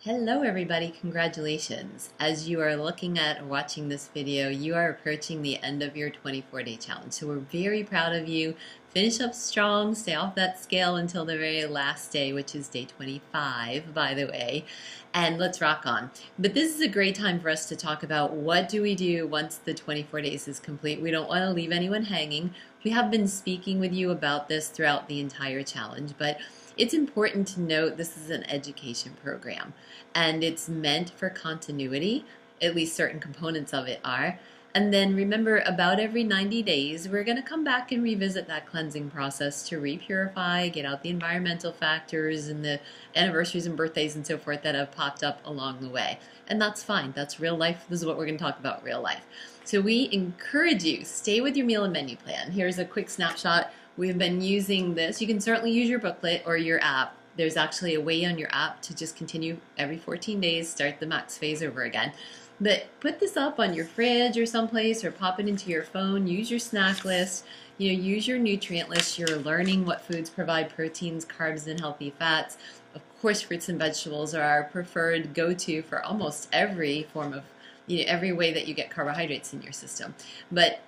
Hello everybody, congratulations. As you are looking at or watching this video, you are approaching the end of your 24-day challenge. So we're very proud of you. Finish up strong, stay off that scale until the very last day, which is day 25, by the way, and let's rock on. But this is a great time for us to talk about what do we do once the 24 days is complete. We don't want to leave anyone hanging. We have been speaking with you about this throughout the entire challenge, but it's important to note this is an education program and it's meant for continuity, at least certain components of it are. And then remember, about every 90 days, we're going to come back and revisit that cleansing process to repurify, get out the environmental factors and the anniversaries and birthdays and so forth that have popped up along the way. And that's fine. That's real life. This is what we're going to talk about, real life. So we encourage you, stay with your meal and menu plan. Here's a quick snapshot. We've been using this. You can certainly use your booklet or your app. There's actually a way on your app to just continue every 14 days, start the max phase over again. But put this up on your fridge or someplace, or pop it into your phone. Use your snack list. Use your nutrient list. You're learning what foods provide proteins, carbs, and healthy fats. Of course, fruits and vegetables are our preferred go-to for almost every form of, every way that you get carbohydrates in your system. But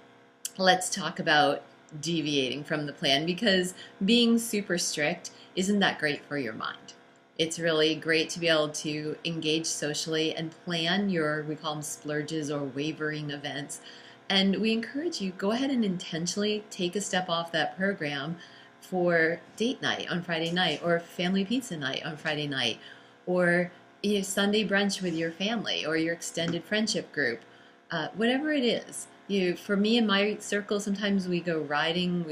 let's talk about deviating from the plan, because being super strict isn't that great for your mind. It's really great to be able to engage socially and plan your, we call them splurges or wavering events. And we encourage you, go ahead and intentionally take a step off that program for date night on Friday night, or family pizza night on Friday night, or Sunday brunch with your family or your extended friendship group, whatever it is. For me and my circle, sometimes we go riding.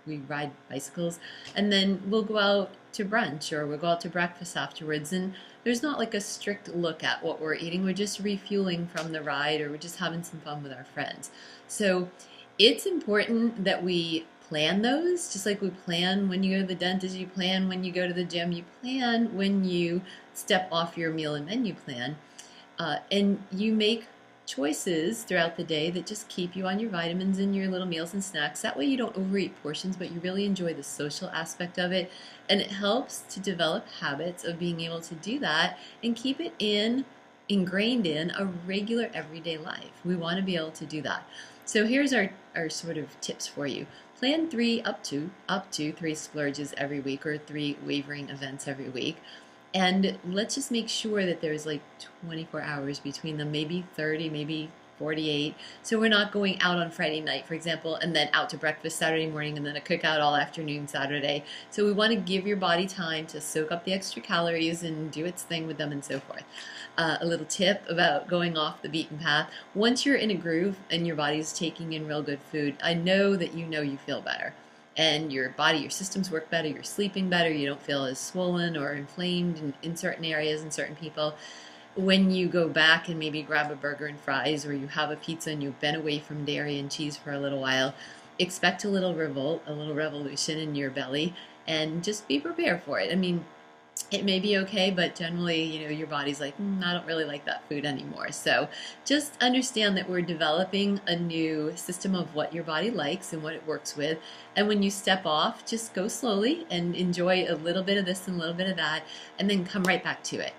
We ride bicycles, and then we'll go out to brunch or we'll go out to breakfast afterwards. And there's not like a strict look at what we're eating. We're just refueling from the ride, or we're just having some fun with our friends. So it's important that we plan those, just like we plan when you go to the dentist, you plan when you go to the gym, you plan when you step off your meal and menu plan, and you make choices throughout the day that just keep you on your vitamins and your little meals and snacks. That way you don't overeat portions, but you really enjoy the social aspect of it. And it helps to develop habits of being able to do that and keep it ingrained in a regular everyday life. We want to be able to do that. So here's our sort of tips for you. Plan up to 3 splurges every week, or 3 wavering events every week. And let's just make sure that there's like 24 hours between them, maybe 30, maybe 48. So we're not going out on Friday night, for example, and then out to breakfast Saturday morning, and then a cookout all afternoon Saturday. So we want to give your body time to soak up the extra calories and do its thing with them and so forth. A little tip about going off the beaten path. Once you're in a groove and your body's taking in real good food, I know that you feel better. And your body, your systems work better, you're sleeping better, you don't feel as swollen or inflamed in certain areas in certain people. When you go back and maybe grab a burger and fries, or you have a pizza and you've been away from dairy and cheese for a little while, expect a little revolt, a little revolution in your belly, and just be prepared for it. I mean, it may be okay, but generally, your body's like, I don't really like that food anymore. So just understand that we're developing a new system of what your body likes and what it works with. And when you step off, just go slowly and enjoy a little bit of this and a little bit of that, and then come right back to it.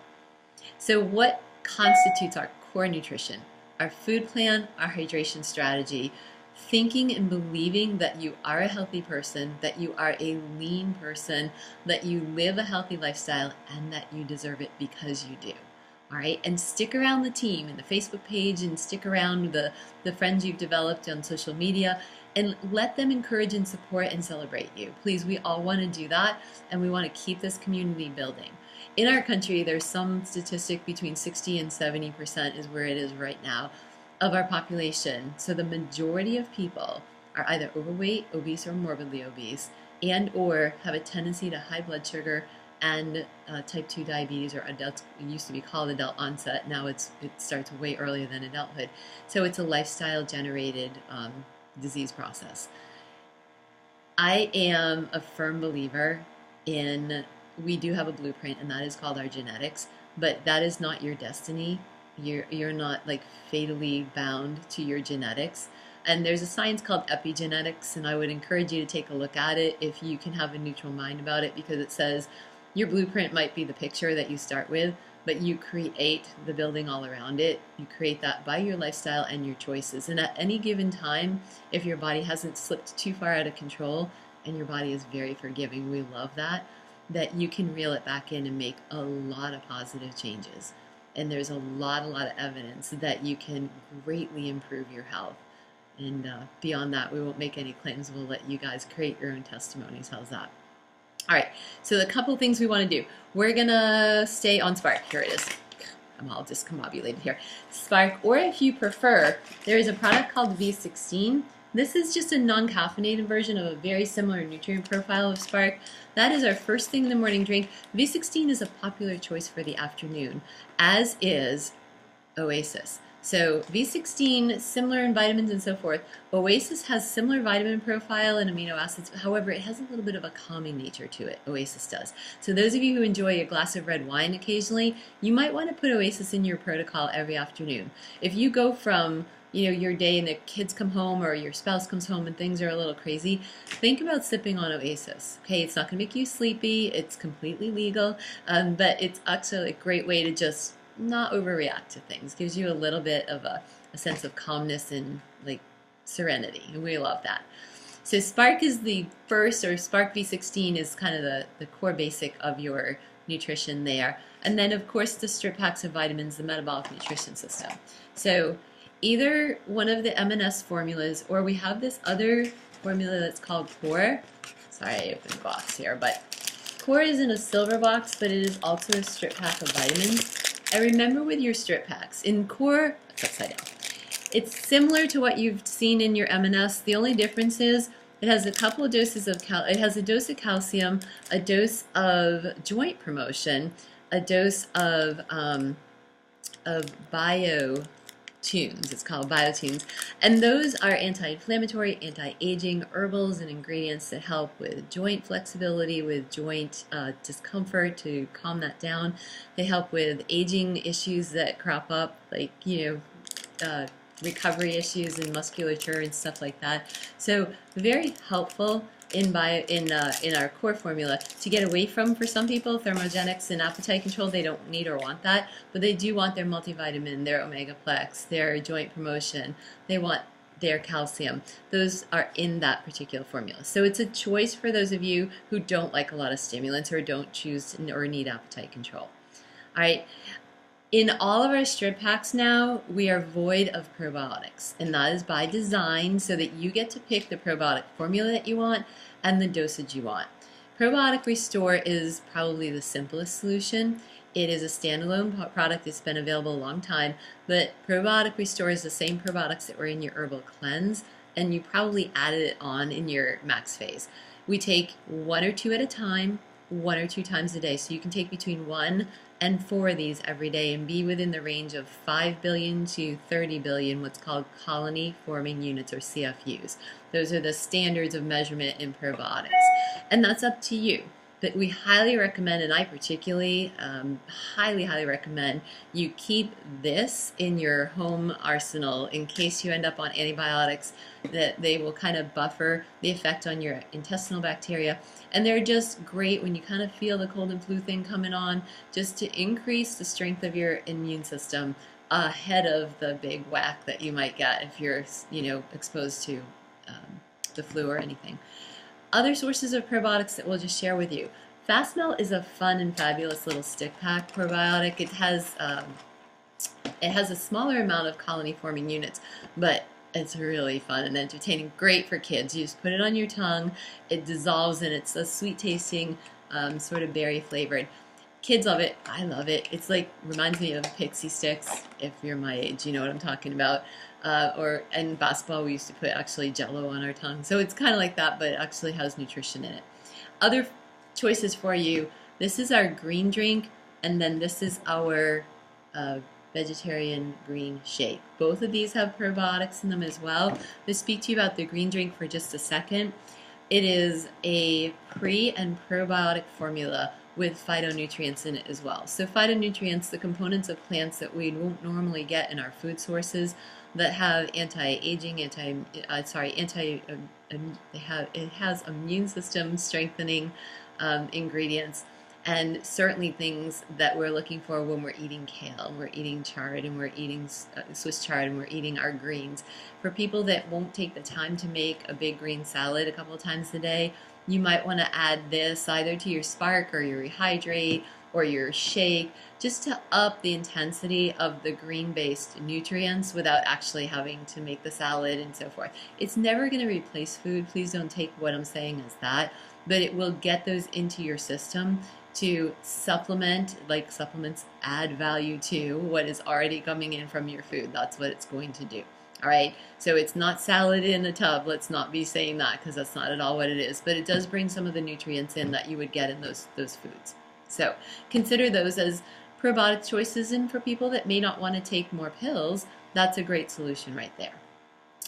So what constitutes our core nutrition? Our food plan, our hydration strategy, thinking and believing that you are a healthy person, that you are a lean person, that you live a healthy lifestyle, and that you deserve it because you do. All right, and stick around the team and the Facebook page, and stick around the friends you've developed on social media, and let them encourage and support and celebrate you. Please, we all want to do that, and we want to keep this community building. In our country, there's some statistic between 60 and 70% is where it is right now of our population. So the majority of people are either overweight, obese, or morbidly obese, and or have a tendency to high blood sugar and type 2 diabetes, or adults. It used to be called adult onset. Now it starts way earlier than adulthood. So it's a lifestyle generated disease process. I am a firm believer in, we do have a blueprint, and that is called our genetics, but that is not your destiny. You're not like fatally bound to your genetics. And there's a science called epigenetics, and I would encourage you to take a look at it if you can have a neutral mind about it, because it says Your blueprint might be the picture that you start with, but you create the building all around it. You create that by your lifestyle and your choices. And at any given time, if your body hasn't slipped too far out of control, and your body is very forgiving, we love that, that you can reel it back in and make a lot of positive changes. And there's a lot of evidence that you can greatly improve your health. And beyond that, we won't make any claims. We'll let you guys create your own testimonies. How's that? All right, so the couple things we want to do. We're going to stay on Spark. Here it is. I'm all discombobulated here. Spark, or if you prefer, there is a product called V16. This is just a non-caffeinated version of a very similar nutrient profile of Spark. That is our first thing in the morning drink. V16 is a popular choice for the afternoon, as is Oasis. So V16, similar in vitamins and so forth. Oasis has similar vitamin profile and amino acids. However, it has a little bit of a calming nature to it. Oasis does. So those of you who enjoy a glass of red wine occasionally, you might want to put Oasis in your protocol every afternoon. If you go from your day and the kids come home or your spouse comes home and things are a little crazy, think about sipping on Oasis. Okay, it's not going to make you sleepy. It's completely legal, but it's actually a great way to just not overreact to things. Gives you a little bit of a sense of calmness and like serenity, and we love that. So Spark is the first, or Spark V16 is kind of the core basic of your nutrition there. And then of course the strip packs of vitamins, the metabolic nutrition system. So either one of the M&S formulas, or we have this other formula that's called Core. Sorry, I opened the box here, but Core is in a silver box, but it is also a strip pack of vitamins. And remember with your strip packs, in Core, it's upside down. It's similar to what you've seen in your M&S. The only difference is it has a couple of doses of it has a dose of calcium, a dose of joint promotion, a dose of BioTunes. It's called BioTunes, and those are anti-inflammatory, anti-aging herbals and ingredients that help with joint flexibility, with joint discomfort, to calm that down. They help with aging issues that crop up, like recovery issues in musculature and stuff like that. So very helpful in our Core formula to get away from, for some people, thermogenics and appetite control. They don't need or want that, but they do want their multivitamin, their omega-plex, their joint promotion. They want their calcium. Those are in that particular formula. So it's a choice for those of you who don't like a lot of stimulants or don't choose or need appetite control. All right. In all of our strip packs now, we are void of probiotics, and that is by design so that you get to pick the probiotic formula that you want and the dosage you want. Probiotic Restore is probably the simplest solution. It is a standalone product that's been available a long time, but Probiotic Restore is the same probiotics that were in your Herbal Cleanse, and you probably added it on in your Max Phase. We take 1 or 2 at a time, 1 or 2 times a day, so you can take between 1 and 4 of these every day and be within the range of 5 billion to 30 billion what's called colony forming units, or CFUs. Those are the standards of measurement in probiotics, and that's up to you. But we highly recommend, and I particularly highly recommend, you keep this in your home arsenal in case you end up on antibiotics, that they will kind of buffer the effect on your intestinal bacteria. And they're just great when you kind of feel the cold and flu thing coming on, just to increase the strength of your immune system ahead of the big whack that you might get if you're exposed to the flu or anything. Other sources of probiotics that we'll just share with you. Fast Melt is a fun and fabulous little stick pack probiotic. It has a smaller amount of colony forming units, but it's really fun and entertaining. Great for kids. You just put it on your tongue, it dissolves, and it's a sweet tasting, sort of berry flavored. Kids love it. I love it. It's like, reminds me of Pixie Sticks. If you're my age, you know what I'm talking about. Or in basketball, we used to put actually Jello on our tongue. So it's kind of like that, but it actually has nutrition in it. Other choices for you. This is our green drink, and then this is our vegetarian green shake. Both of these have probiotics in them as well. Let's speak to you about the green drink for just a second. It is a pre and probiotic formula with phytonutrients in it as well. So phytonutrients, the components of plants that we won't normally get in our food sources, that have anti-aging, it has immune system strengthening ingredients, and certainly things that we're looking for when we're eating kale, and we're eating chard, and we're eating Swiss chard, and we're eating our greens. For people that won't take the time to make a big green salad a couple of times a day, you might want to add this either to your Spark or your Rehydrate or your shake, just to up the intensity of the green-based nutrients without actually having to make the salad and so forth. It's never going to replace food. Please don't take what I'm saying as that, but it will get those into your system to supplement, like supplements add value to what is already coming in from your food. That's what it's going to do. All right, so it's not salad in a tub. Let's not be saying that, because that's not at all what it is. But it does bring some of the nutrients in that you would get in those foods. So consider those as probiotic choices, and for people that may not want to take more pills, that's a great solution right there.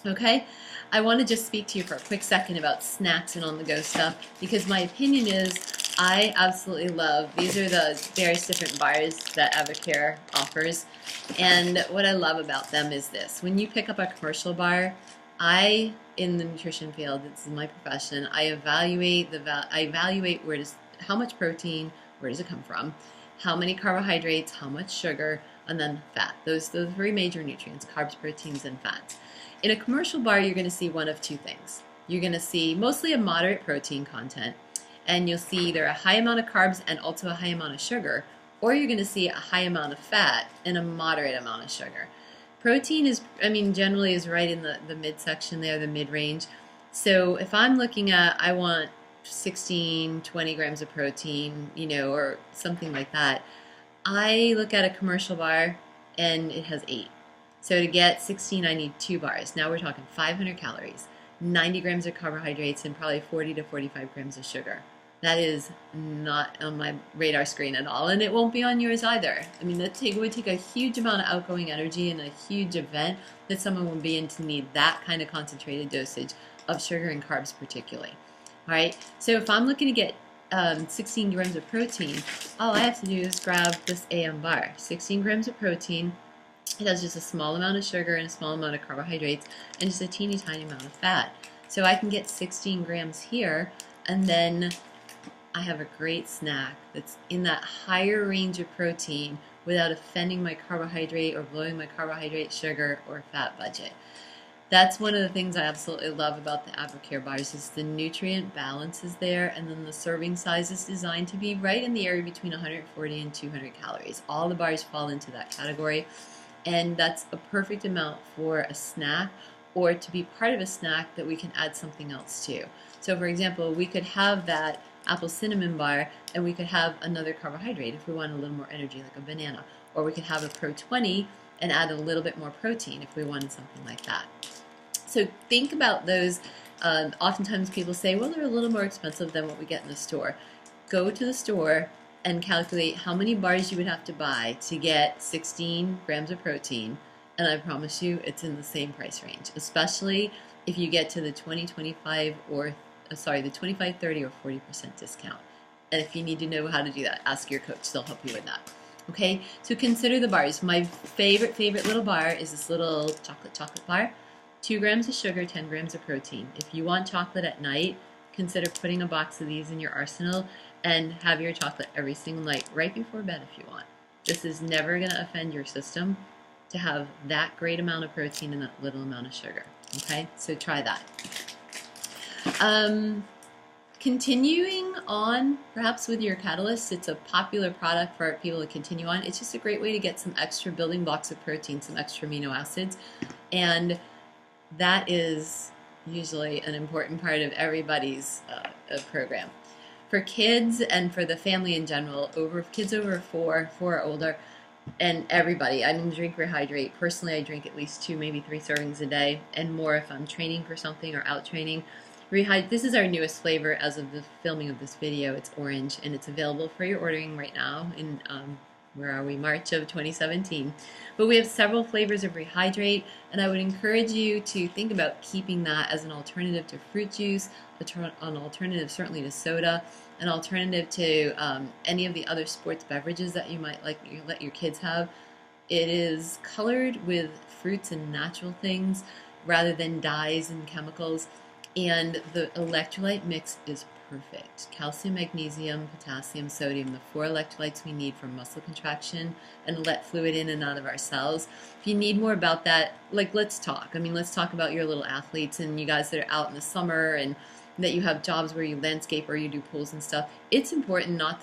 Okay, I want to just speak to you for a quick second about snacks and on-the-go stuff, because my opinion is I absolutely love, these are the various different bars that Avocare offers, and what I love about them is this. When you pick up a commercial bar, in the nutrition field, this is my profession, I evaluate how much protein, where does it come from, how many carbohydrates, how much sugar, and then fat. Those three major nutrients, carbs, proteins, and fats. In a commercial bar, you're going to see one of two things. You're going to see mostly a moderate protein content, and you'll see either a high amount of carbs and also a high amount of sugar, or you're going to see a high amount of fat and a moderate amount of sugar. Protein is, generally is right in the midsection there, the mid-range. So if I'm looking at, I want 16, 20 grams of protein, or something like that, I look at a commercial bar and it has 8. So to get 16, I need 2 bars. Now we're talking 500 calories, 90 grams of carbohydrates, and probably 40 to 45 grams of sugar. That is not on my radar screen at all, and it won't be on yours either. It would take a huge amount of outgoing energy and a huge event that someone would be in to need that kind of concentrated dosage of sugar and carbs particularly. All right, so if I'm looking to get 16 grams of protein, all I have to do is grab this AM bar. 16 grams of protein. It has just a small amount of sugar and a small amount of carbohydrates and just a teeny tiny amount of fat. So I can get 16 grams here, and then I have a great snack that's in that higher range of protein without offending my carbohydrate or blowing my carbohydrate, sugar, or fat budget. That's one of the things I absolutely love about the Avocare bars, is the nutrient balance is there, and then the serving size is designed to be right in the area between 140 and 200 calories. All the bars fall into that category, and that's a perfect amount for a snack, or to be part of a snack that we can add something else to. So for example, we could have that apple cinnamon bar, and we could have another carbohydrate if we want a little more energy, like a banana, or we could have a Pro 20 and add a little bit more protein if we wanted something like that. So think about those. Oftentimes people say, well, they're a little more expensive than what we get in the store. Go to the store and calculate how many bars you would have to buy to get 16 grams of protein, and I promise you it's in the same price range, especially if you get to the 20, 25, or the 25, 30, or 40% discount. And if you need to know how to do that, ask your coach. They'll help you with that. Okay, so consider the bars. My favorite little bar is this little chocolate bar. 2 grams of sugar, 10 grams of protein. If you want chocolate at night, consider putting a box of these in your arsenal and have your chocolate every single night, right before bed if you want. This is never going to offend your system to have that great amount of protein and that little amount of sugar. Okay, so try that. Continuing on perhaps with your Catalyst, it's a popular product for people to continue on. It's just a great way to get some extra building blocks of protein, some extra amino acids, and that is usually an important part of everybody's program. For kids and for the family in general, kids over 4 or older, and everybody, drink Rehydrate. Personally, I drink at least 2, maybe 3 servings a day, and more if I'm training for something or out training. This is our newest flavor as of the filming of this video. It's orange, and it's available for your ordering right now in March of 2017. But we have several flavors of Rehydrate, and I would encourage you to think about keeping that as an alternative to fruit juice, an alternative certainly to soda, an alternative to any of the other sports beverages that you might let your kids have. It is colored with fruits and natural things rather than dyes and chemicals, and the electrolyte mix is perfect. Calcium, magnesium, potassium, sodium, the 4 electrolytes we need for muscle contraction and let fluid in and out of our cells. If you need more about that, like, let's talk. I mean, let's talk about your little athletes and you guys that are out in the summer and that you have jobs where you landscape or you do pools and stuff. It's important not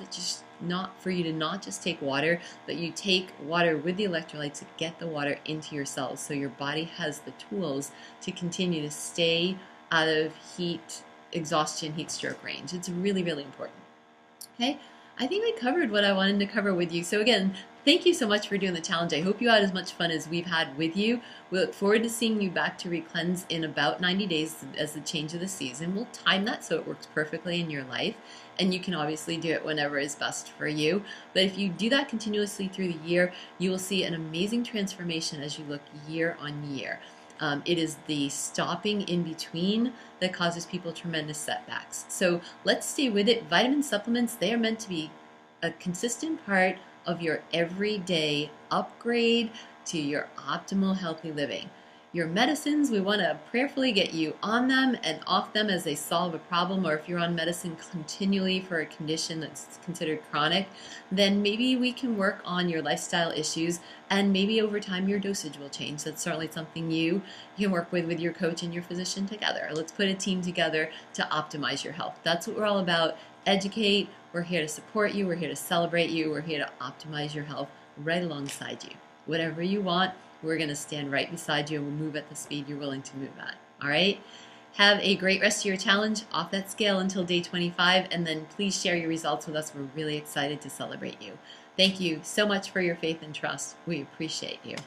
for you to not just take water, but you take water with the electrolytes to get the water into your cells so your body has the tools to continue to stay out of heat exhaustion, heat stroke range. It's really, really important. Okay, I think I covered what I wanted to cover with you. So again, thank you so much for doing the challenge. I hope you had as much fun as we've had with you. We look forward to seeing you back to Recleanse in about 90 days as the change of the season. We'll time that so it works perfectly in your life. And you can obviously do it whenever is best for you. But if you do that continuously through the year, you will see an amazing transformation as you look year on year. It is the stopping in between that causes people tremendous setbacks. So let's stay with it. Vitamin supplements, they are meant to be a consistent part of your everyday upgrade to your optimal healthy living. Your medicines, we want to prayerfully get you on them and off them as they solve a problem, or if you're on medicine continually for a condition that's considered chronic, then maybe we can work on your lifestyle issues and maybe over time your dosage will change. That's certainly something you can work with your coach and your physician together. Let's put a team together to optimize your health. That's what we're all about. Educate. We're here to support you. We're here to celebrate you. We're here to optimize your health right alongside you. Whatever you want, we're going to stand right beside you and we'll move at the speed you're willing to move at. All right? Have a great rest of your challenge off that scale until day 25, and then please share your results with us. We're really excited to celebrate you. Thank you so much for your faith and trust. We appreciate you.